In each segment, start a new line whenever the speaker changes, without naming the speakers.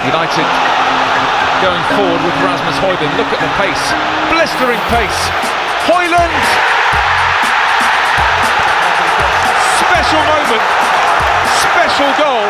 United going forward with Rasmus Højlund. Look at the pace, blistering pace. Højlund! Special moment, special goal.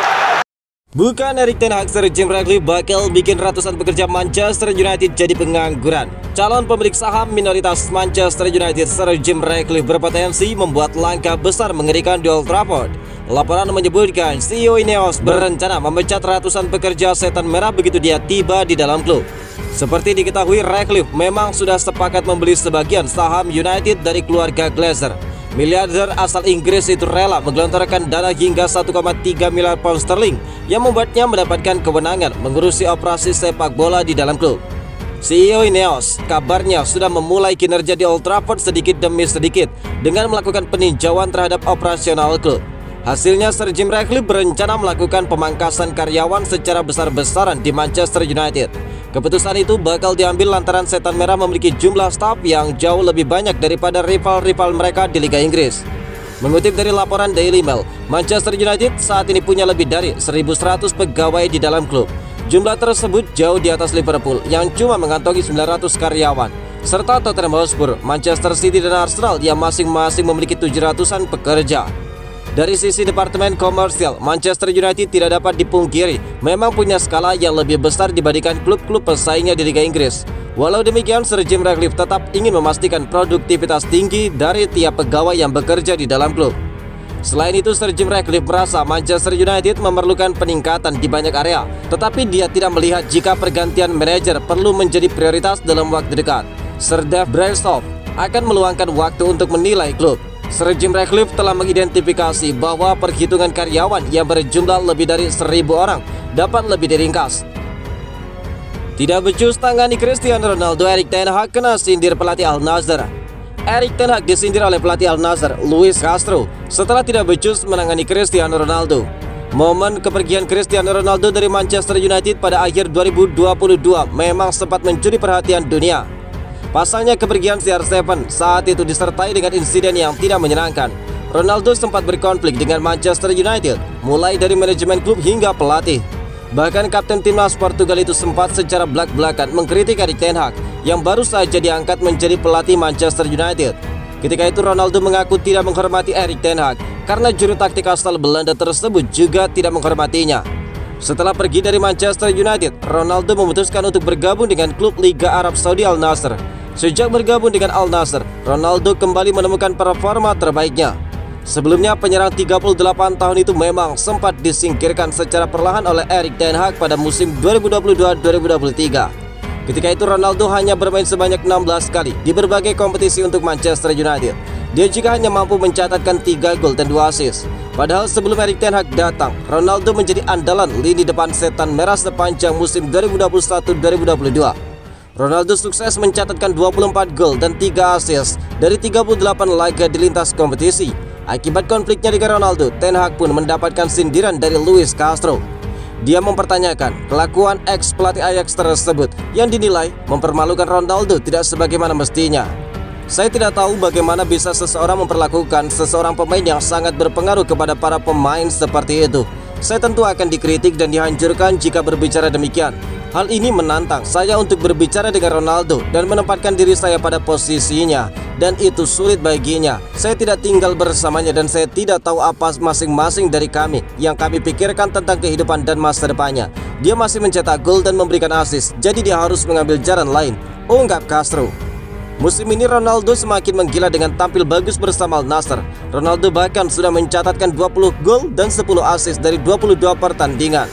Bukan Erik ten Hag, Sir Jim Ratcliffe bakal bikin ratusan pekerja Manchester United jadi pengangguran. Calon pemilik saham minoritas Manchester United, Sir Jim Ratcliffe, berpotensi membuat langkah besar mengerikan di Old Trafford. Laporan menyebutkan CEO Ineos berencana memecat ratusan pekerja setan merah begitu dia tiba di dalam klub. Seperti diketahui, Ratcliffe memang sudah sepakat membeli sebagian saham United dari keluarga Glazer. Miliarder asal Inggris itu rela menggelontorkan dana hingga 1,3 miliar pound sterling yang membuatnya mendapatkan kewenangan mengurusi operasi sepak bola di dalam klub. CEO Ineos kabarnya sudah memulai kinerja di Old Trafford sedikit demi sedikit dengan melakukan peninjauan terhadap operasional klub. Hasilnya, Sir Jim Ratcliffe berencana melakukan pemangkasan karyawan secara besar-besaran di Manchester United. Keputusan itu bakal diambil lantaran setan merah memiliki jumlah staf yang jauh lebih banyak daripada rival-rival mereka di Liga Inggris. Mengutip dari laporan Daily Mail, Manchester United saat ini punya lebih dari 1.100 pegawai di dalam klub. Jumlah tersebut jauh di atas Liverpool yang cuma mengantongi 900 karyawan, serta Tottenham Hotspur, Manchester City dan Arsenal yang masing-masing memiliki 700-an pekerja. Dari sisi departemen komersial, Manchester United tidak dapat dipungkiri memang punya skala yang lebih besar dibandingkan klub-klub pesaingnya di Liga Inggris. Walau demikian, Sir Jim Ratcliffe tetap ingin memastikan produktivitas tinggi dari tiap pegawai yang bekerja di dalam klub. Selain itu, Sir Jim Ratcliffe merasa Manchester United memerlukan peningkatan di banyak area, tetapi dia tidak melihat jika pergantian manajer perlu menjadi prioritas dalam waktu dekat. Sir Dave Brailsford akan meluangkan waktu untuk menilai klub. Sir Jim Ratcliffe telah mengidentifikasi bahwa perhitungan karyawan yang berjumlah lebih dari 1.000 orang dapat lebih diringkas. Tidak becus tangani Cristiano Ronaldo, Erik ten Hag kena sindir pelatih Al Nassr. Erik ten Hag disindir oleh pelatih Al Nassr, Luis Castro, setelah tidak becus menangani Cristiano Ronaldo. Momen kepergian Cristiano Ronaldo dari Manchester United pada akhir 2022 memang sempat mencuri perhatian dunia. Pasalnya, kepergian CR7 saat itu disertai dengan insiden yang tidak menyenangkan. Ronaldo sempat berkonflik dengan Manchester United, mulai dari manajemen klub hingga pelatih. Bahkan kapten timnas Portugal itu sempat secara belak-belakan mengkritik Erik ten Hag yang baru saja diangkat menjadi pelatih Manchester United. Ketika itu Ronaldo mengaku tidak menghormati Erik ten Hag karena juru taktik asal Belanda tersebut juga tidak menghormatinya. Setelah pergi dari Manchester United, Ronaldo memutuskan untuk bergabung dengan klub Liga Arab Saudi Al Nassr. Sejak bergabung dengan Al Nassr, Ronaldo kembali menemukan performa terbaiknya. Sebelumnya, penyerang 38 tahun itu memang sempat disingkirkan secara perlahan oleh Erik ten Hag pada musim 2022-2023. Ketika itu Ronaldo hanya bermain sebanyak 16 kali di berbagai kompetisi untuk Manchester United. Dia juga hanya mampu mencatatkan 3 gol dan 2 assist. Padahal sebelum Erik ten Hag datang, Ronaldo menjadi andalan lini depan setan merah sepanjang musim 2021-2022. Ronaldo sukses mencatatkan 24 gol dan 3 assist dari 38 laga di lintas kompetisi. Akibat konfliknya dengan Ronaldo, ten Hag pun mendapatkan sindiran dari Luis Castro. Dia mempertanyakan kelakuan ex-pelatih Ajax tersebut yang dinilai mempermalukan Ronaldo tidak sebagaimana mestinya. Saya tidak tahu bagaimana bisa seseorang memperlakukan seseorang pemain yang sangat berpengaruh kepada para pemain seperti itu. Saya tentu akan dikritik dan dihancurkan jika berbicara demikian. Hal ini menantang saya untuk berbicara dengan Ronaldo dan menempatkan diri saya pada posisinya, dan itu sulit baginya. Saya tidak tinggal bersamanya dan saya tidak tahu apa masing-masing dari kami yang kami pikirkan tentang kehidupan dan masa depannya. Dia masih mencetak gol dan memberikan assist, jadi dia harus mengambil jalan lain, ungkap Castro. Musim ini Ronaldo semakin menggila dengan tampil bagus bersama Al Nassr. Ronaldo bahkan sudah mencatatkan 20 gol dan 10 assist dari 22 pertandingan.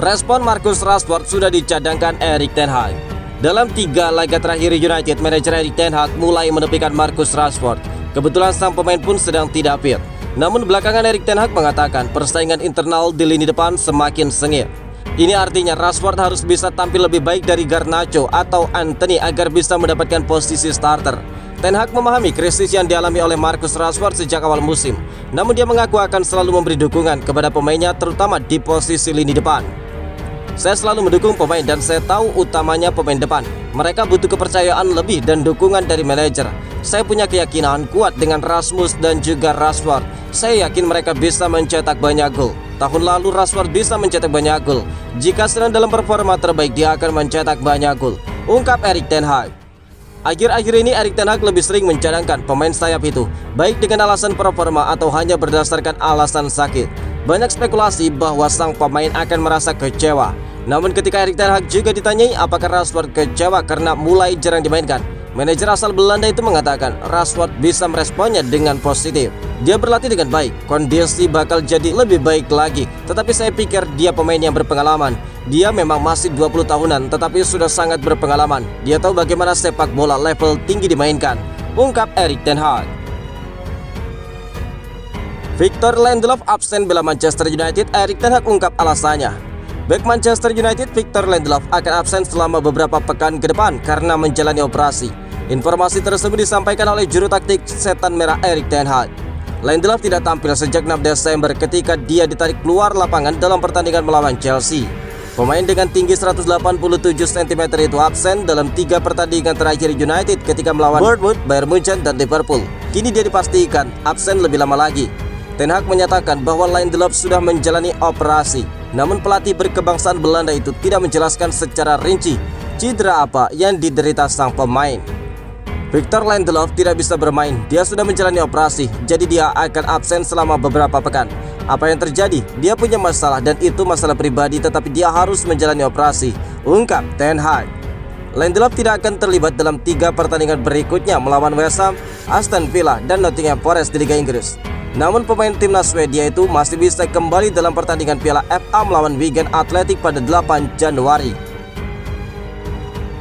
Respon Marcus Rashford sudah dicadangkan Erik ten Hag. Dalam 3 laga terakhir United, manajer Erik ten Hag mulai menepikan Marcus Rashford. Kebetulan sang pemain pun sedang tidak fit. Namun belakangan Erik ten Hag mengatakan persaingan internal di lini depan semakin sengit. Ini artinya Rashford harus bisa tampil lebih baik dari Garnacho atau Antony agar bisa mendapatkan posisi starter. Ten Hag memahami krisis yang dialami oleh Marcus Rashford sejak awal musim. Namun dia mengaku akan selalu memberi dukungan kepada pemainnya terutama di posisi lini depan. Saya selalu mendukung pemain dan saya tahu utamanya pemain depan. Mereka butuh kepercayaan lebih dan dukungan dari manajer. Saya punya keyakinan kuat dengan Rasmus dan juga Rashford. Saya yakin mereka bisa mencetak banyak gol. Tahun lalu Rashford bisa mencetak banyak gol. Jika sedang dalam performa terbaik, dia akan mencetak banyak gol, ungkap Erik ten Hag. Akhir-akhir ini Erik ten Hag lebih sering mencadangkan pemain sayap itu, baik dengan alasan performa atau hanya berdasarkan alasan sakit. Banyak spekulasi bahwa sang pemain akan merasa kecewa. Namun ketika Erik ten Hag juga ditanyai apakah Rashford kecewa karena mulai jarang dimainkan, manajer asal Belanda itu mengatakan Rashford bisa meresponnya dengan positif. Dia berlatih dengan baik, kondisi bakal jadi lebih baik lagi. Tetapi saya pikir dia pemain yang berpengalaman. Dia memang masih 20 tahunan tetapi sudah sangat berpengalaman. Dia tahu bagaimana sepak bola level tinggi dimainkan, ungkap Erik ten Hag. Victor Lindelof absen bela Manchester United. Erik ten Hag ungkap alasannya. Bek Manchester United Victor Lindelof akan absen selama beberapa pekan ke depan karena menjalani operasi. Informasi tersebut disampaikan oleh juru taktik Setan Merah Erik ten Hag. Lindelof tidak tampil sejak 6 Desember ketika dia ditarik keluar lapangan dalam pertandingan melawan Chelsea. Pemain dengan tinggi 187 cm itu absen dalam 3 pertandingan terakhir United ketika melawan Bournemouth, Bayern Munchen, dan Liverpool. Kini dia dipastikan absen lebih lama lagi. Ten Hag menyatakan bahwa Lindelof sudah menjalani operasi. Namun pelatih berkebangsaan Belanda itu tidak menjelaskan secara rinci cedera apa yang diderita sang pemain. Victor Lindelof tidak bisa bermain, dia sudah menjalani operasi, jadi dia akan absen selama beberapa pekan. Apa yang terjadi? Dia punya masalah dan itu masalah pribadi, tetapi dia harus menjalani operasi, ungkap Ten Hag. Lindelof tidak akan terlibat dalam 3 pertandingan berikutnya melawan West Ham, Aston Villa, dan Nottingham Forest di Liga Inggris. Namun pemain timnas Swedia itu masih bisa kembali dalam pertandingan Piala FA melawan Wigan Athletic pada 8 Januari.